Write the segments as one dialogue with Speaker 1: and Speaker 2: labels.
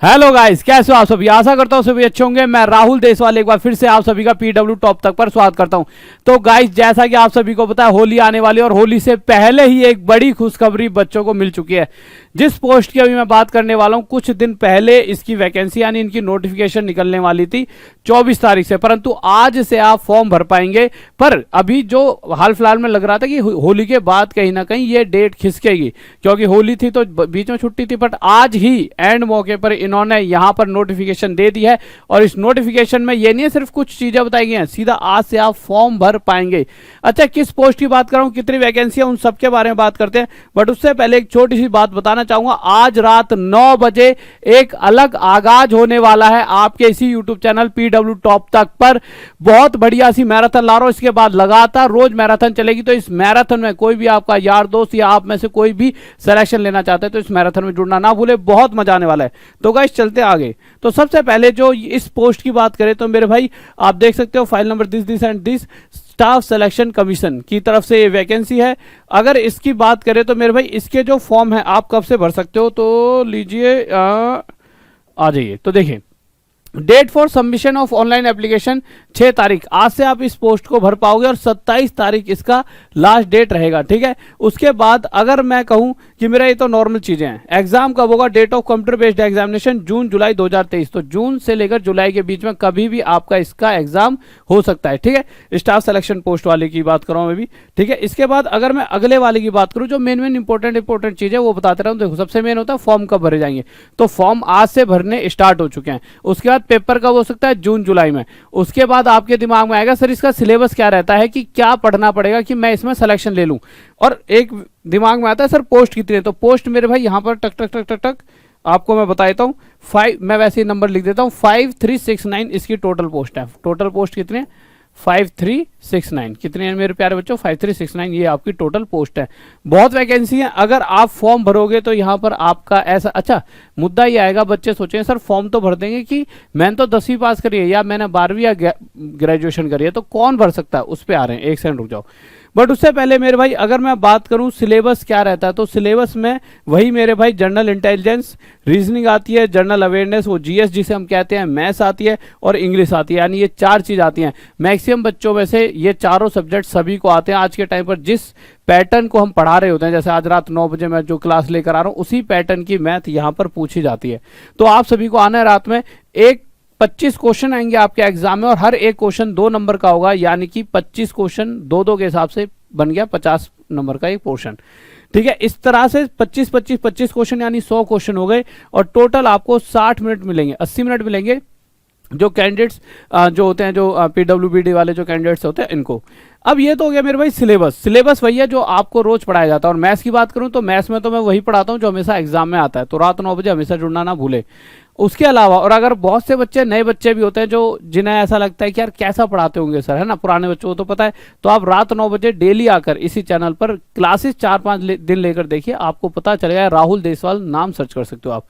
Speaker 1: Hello guys, कैसे हो आप सभी। आशा करता हूँ सभी अच्छे होंगे। मैं राहुल देशवाल एक बार फिर से आप सभी का पीडब्ल्यू टॉप तक पर स्वागत करता हूँ। तो गाइस, जैसा कि आप सभी को पता है, होली आने वाली है और होली से पहले ही एक बड़ी खुशखबरी बच्चों को मिल चुकी है। जिस पोस्ट की अभी मैं बात करने वाला हूँ, कुछ दिन पहले इसकी वैकेंसी यानी इनकी नोटिफिकेशन निकलने वाली थी 24 तारीख से, परंतु आज से आप फॉर्म भर पाएंगे। पर अभी जो हाल फिलहाल में लग रहा था कि होली के बाद कहीं ना कहीं ये डेट खिसकेगी, क्योंकि होली थी तो बीच में छुट्टी थी, बट आज ही एंड मौके पर इन्होंने यहां पर नोटिफिकेशन दे दी है। और इस नोटिफिकेशन में ये नहीं सिर्फ कुछ चीजें बताई गई हैं, सीधा आज से आप फॉर्म भर पाएंगे। अच्छा, किस पोस्ट की बात कर रहा हूं, कितनी वैकेंसी है, उन सबके बारे में बात करते हैं। बट उससे पहले एक छोटी सी बात बताना चाहूंगा। आज रात 9 बजे एक अलग आगाज होने वाला है आपके इसी यूट्यूब चैनल पीडब्ल्यू टॉप तक पर। बहुत बढ़िया सी मैराथन ला रहा हूं, इसके बाद लगातार रोज मैराथन चलेगी। तो इस मैराथन में कोई भी आपका यार दोस्त या आप में से कोई भी सिलेक्शन लेना चाहते हैं तो इस मैराथन में जुड़ना ना भूले, बहुत मजा आने वाला है। तो गाइस चलते आगे। तो सबसे पहले जो इस पोस्ट की बात करें तो मेरे भाई आप देख सकते हो file number this and this staff selection commission की तरफ से ये वैकेंसी है। अगर इसकी बात करें तो मेरे भाई इसके जो फॉर्म है आप कब से भर सकते हो, तो लीजिए आ जाइए। तो देखिए, date for submission of online application 6 तारीख, आज से आप इस पोस्ट को भर पाओगे और 27 तारीख इसका लास्ट डेट रहेगा। ठीक है, उसके बाद अगर मैं कहूं कि मेरा ये तो नॉर्मल चीजें हैं, एग्जाम कब होगा, date of computer based examination June July 2023, तो जून से लेकर जुलाई के बीच में कभी भी आपका इसका एग्जाम हो सकता है। ठीक है, स्टाफ सिलेक्शन पोस्ट वाले की बात कर रहा हूं मैं भी। ठीक है, इसके बाद अगर मैं अगले वाले की बात करूं, जो मेन इंपॉर्टेंट चीज है वो बताते रहा हूं। देखो, सबसे मेन होता है फॉर्म कब भरे जाएंगे, तो फॉर्म आज से भरने स्टार्ट हो चुके हैं। उसके बाद पेपर कब हो सकता है, जून जुलाई में। उसके बाद आपके दिमाग में आएगा सर इसका सिलेबस क्या रहता है, कि क्या पढ़ना पड़ेगा कि मैं इसमें सिलेक्शन ले लूं। और एक दिमाग में आता है सर पोस्ट कितनी है, तो पोस्ट मेरे भाई यहां पर टक टक टक टक टक आपको मैं बता देता हूं। 5, मैं वैसे ही नंबर लिख देता हूं, 5369 इसकी टोटल पोस्ट है। टोटल पोस्ट कितने, 5369 कितने हैं मेरे प्यारे बच्चों, 5369 ये आपकी टोटल पोस्ट है। बहुत वैकेंसी है। अगर आप फॉर्म भरोगे तो यहाँ पर आपका ऐसा, अच्छा मुद्दा ये आएगा, बच्चे सोचेंगे सर फॉर्म तो भर देंगे कि मैंने तो 10वीं पास करी है या मैंने 12वीं या ग्रेजुएशन करी है, तो कौन भर सकता है, उस पर आ रहे हैं। एक सेकंड रुक जाओ। बट उससे पहले मेरे भाई अगर मैं बात करूं सिलेबस क्या रहता है, तो सिलेबस में वही मेरे भाई जनरल इंटेलिजेंस, रीजनिंग आती है, जनरल अवेयरनेस वो जीएस जिसे हम कहते हैं, मैथ्स आती है और इंग्लिश आती है, यानी ये 4 चीज आती हैं। मैक्सिमम बच्चों में से ये चारों सब्जेक्ट सभी को आते हैं। आज के टाइम पर जिस पैटर्न को हम पढ़ा रहे होते हैं, जैसे आज रात 9 बजे मैं जो क्लास लेकर आ रहा हूँ, उसी पैटर्न की मैथ यहाँ पर पूछी जाती है। तो आप सभी को आना है रात में। 25 क्वेश्चन आएंगे आपके एग्जाम में और हर एक क्वेश्चन 2 नंबर का होगा, यानी कि 25 क्वेश्चन 2-2 के हिसाब से बन गया 50 नंबर का एक पोर्शन। ठीक है, इस तरह से 25 क्वेश्चन यानी 100 क्वेश्चन हो गए और टोटल आपको 60 मिनट मिलेंगे, 80 मिनट मिलेंगे जो कैंडिडेट्स जो होते हैं, जो पीडब्ल्यूबीडी वाले जो कैंडिडेट्स होते हैं इनको। अब ये तो हो गया मेरे भाई सिलेबस वही है जो आपको रोज पढ़ाया जाता है। और मैथ्स की बात करूं तो मैथ्स में तो मैं वही पढ़ाता हूं जो हमेशा एग्जाम में आता है, तो रात 9 बजे हमेशा जुड़ना ना भूले। उसके अलावा और अगर बहुत से बच्चे नए बच्चे भी होते हैं जो जिन्हें ऐसा लगता है कि यार कैसा पढ़ाते होंगे सर, है ना, पुराने बच्चों को तो पता है, तो आप रात 9 बजे डेली आकर इसी चैनल पर क्लासेस 4-5 दिन लेकर देखिए, आपको पता चलेगा। राहुल देशवाल नाम सर्च कर सकते हो आप।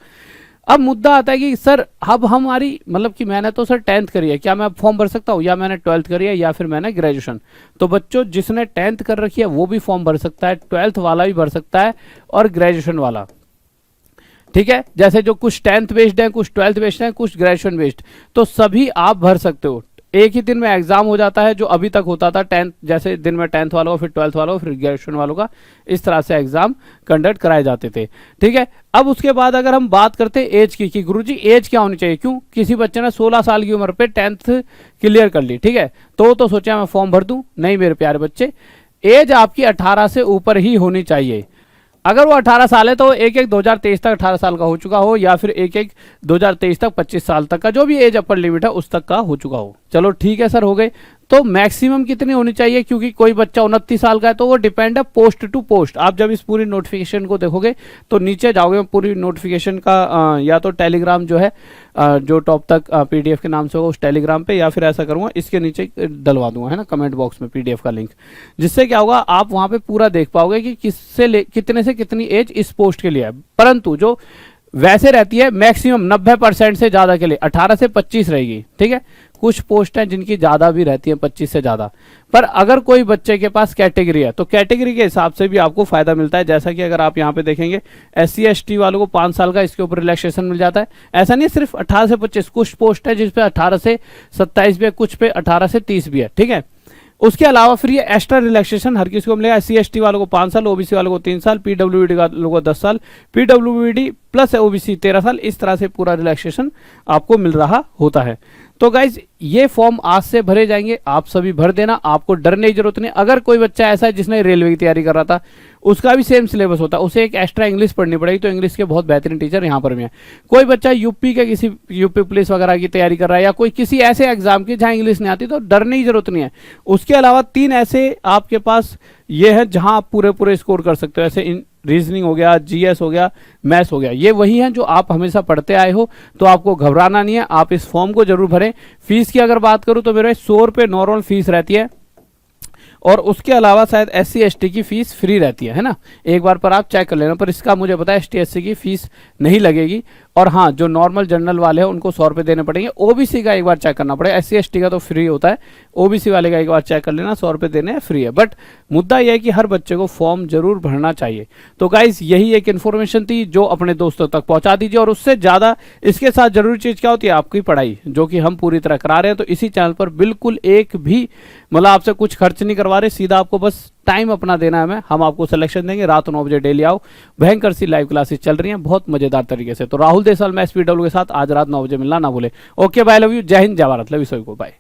Speaker 1: अब मुद्दा आता है कि सर अब हमारी मतलब कि मैंने तो सर 10th करी है, क्या मैं फॉर्म भर सकता हूँ, या मैंने 12th करी है, या फिर मैंने ग्रेजुएशन। तो बच्चों जिसने 10th कर रखी है वो भी फॉर्म भर सकता है, 12th वाला भी भर सकता है और ग्रेजुएशन वाला। ठीक है, जैसे जो कुछ 10th बेस्ड है, कुछ 12th बेस्ड है, कुछ ग्रेजुएशन बेस्ड, तो सभी आप भर सकते हो। एक ही दिन में एग्जाम हो जाता है, जो अभी तक होता था 10th, जैसे दिन में 10th वालों का, फिर 12th वालों का, फिर ग्रेजुएशन वालों का, इस तरह से एग्जाम कंडक्ट कराए जाते थे। ठीक है, अब उसके बाद अगर हम बात करते हैं एज की, कि गुरुजी एज क्या होनी चाहिए, क्यों किसी बच्चे ने 16 साल की उम्र पे 10th क्लियर कर ली, ठीक है, तो सोचा मैं फॉर्म भर दूं। नहीं मेरे प्यारे बच्चे, एज आपकी 18 से ऊपर ही होनी चाहिए। अगर वो 18 साल है तो एक 2023 तक 18 साल का हो चुका हो, या फिर एक 2023 तक 25 साल तक का जो भी एज अपर लिमिट है उस तक का हो चुका हो। चलो ठीक है सर, हो गए। तो मैक्सिमम कितनी होनी चाहिए, क्योंकि कोई बच्चा 29 साल का है तो वो डिपेंड है पोस्ट टू पोस्ट। आप जब इस पूरी नोटिफिकेशन को देखोगे तो नीचे जाओगे, पूरी नोटिफिकेशन का या तो टेलीग्राम जो है जो टॉप तक पीडीएफ के नाम से होगा उस टेलीग्राम पे, या फिर ऐसा करूंगा इसके नीचे डलवा दूंगा, है ना, कमेंट बॉक्स में पीडीएफ का लिंक, जिससे क्या होगा आप वहां पे पूरा देख पाओगे कि कितने से कितनी एज इस पोस्ट के लिए है। परंतु जो वैसे रहती है मैक्सिमम 90% से ज्यादा के लिए 18 से 25 रहेगी। ठीक है, कुछ पोस्ट हैं जिनकी ज़्यादा भी रहती है, 25 से ज़्यादा। पर अगर कोई बच्चे के पास कैटेगरी है तो कैटेगरी के हिसाब से भी आपको फायदा मिलता है। जैसा कि अगर आप यहाँ पे देखेंगे SC ST वालों को 5 साल का इसके ऊपर रिलैक्सेशन मिल जाता है। ऐसा नहीं सिर्फ 18 से 25, कुछ पोस्ट है जिसपे 18 से 27 भी है, कुछ पे 18 से 30 भी है, ठीक है। उसके अलावा फिर ये एक्स्ट्रा रिलैक्सेशन हर किसी को मिलेगा। SC ST वालों को 5 साल, OBC वालों को 3 साल, PWD वालों को 10 साल, PWD प्लस OBC 13 साल, इस तरह से पूरा रिलैक्सेशन आपको मिल रहा होता है। तो गाइज ये फॉर्म आज से भरे जाएंगे, आप सभी भर देना, आपको डरने की जरूरत नहीं। अगर कोई बच्चा ऐसा है जिसने रेलवे की तैयारी कर रहा था, उसका भी सेम सिलेबस होता है, उसे एक एक्स्ट्रा इंग्लिश पढ़नी पड़ेगी, तो इंग्लिश के बहुत बेहतरीन टीचर यहाँ पर भी हैं। कोई बच्चा यूपी के किसी यूपी पुलिस वगैरह की तैयारी कर रहा है या कोई किसी ऐसे एग्जाम की जहाँ इंग्लिश नहीं आती, तो डरने की जरूरत नहीं है। उसके अलावा 3 ऐसे आपके पास ये है जहां आप पूरे स्कोर कर सकते हो, ऐसे रीजनिंग हो गया, GS हो गया, मैथ्स हो गया, ये वही हैं जो आप हमेशा पढ़ते आए हो, तो आपको घबराना नहीं है। आप इस फॉर्म को जरूर भरें। फीस की अगर बात करूं तो मेरे 100 रुपये नॉर्मल फीस रहती है, और उसके अलावा शायद SC ST की फीस फ्री रहती है ना, एक बार पर आप चेक कर लेना। पर इसका मुझे पता है ST SC की फीस नहीं लगेगी। और हाँ, जो नॉर्मल जनरल वाले हैं उनको 100 रुपये देने पड़ेंगे। OBC का एक बार चेक करना पड़ेगा, SC ST का तो फ्री होता है, OBC वाले का एक बार चेक कर लेना, 100 रुपये देने फ्री है। बट मुद्दा यह है कि हर बच्चे को फॉर्म जरूर भरना चाहिए। तो गाइज यही एक इन्फॉर्मेशन थी जो अपने दोस्तों तक पहुंचा दीजिए। और उससे ज़्यादा इसके साथ जरूरी चीज़ क्या होती है, आपकी पढ़ाई, जो कि हम पूरी तरह करा रहे हैं। तो इसी चैनल पर बिल्कुल एक भी मतलब आपसे कुछ खर्च नहीं करवा रहे, सीधा आपको बस टाइम अपना देना है हमें, हम आपको सिलेक्शन देंगे। रात 9 बजे डेली आओ, भयंकर सी लाइव क्लासेस चल रही हैं बहुत मजेदार तरीके से। तो राहुल देसवाल मैं SPW के साथ आज रात 9 बजे मिलना ना भूले। ओके बाय, लव यू, जय हिंद, जय भारत, लव यू सभी को, बाय।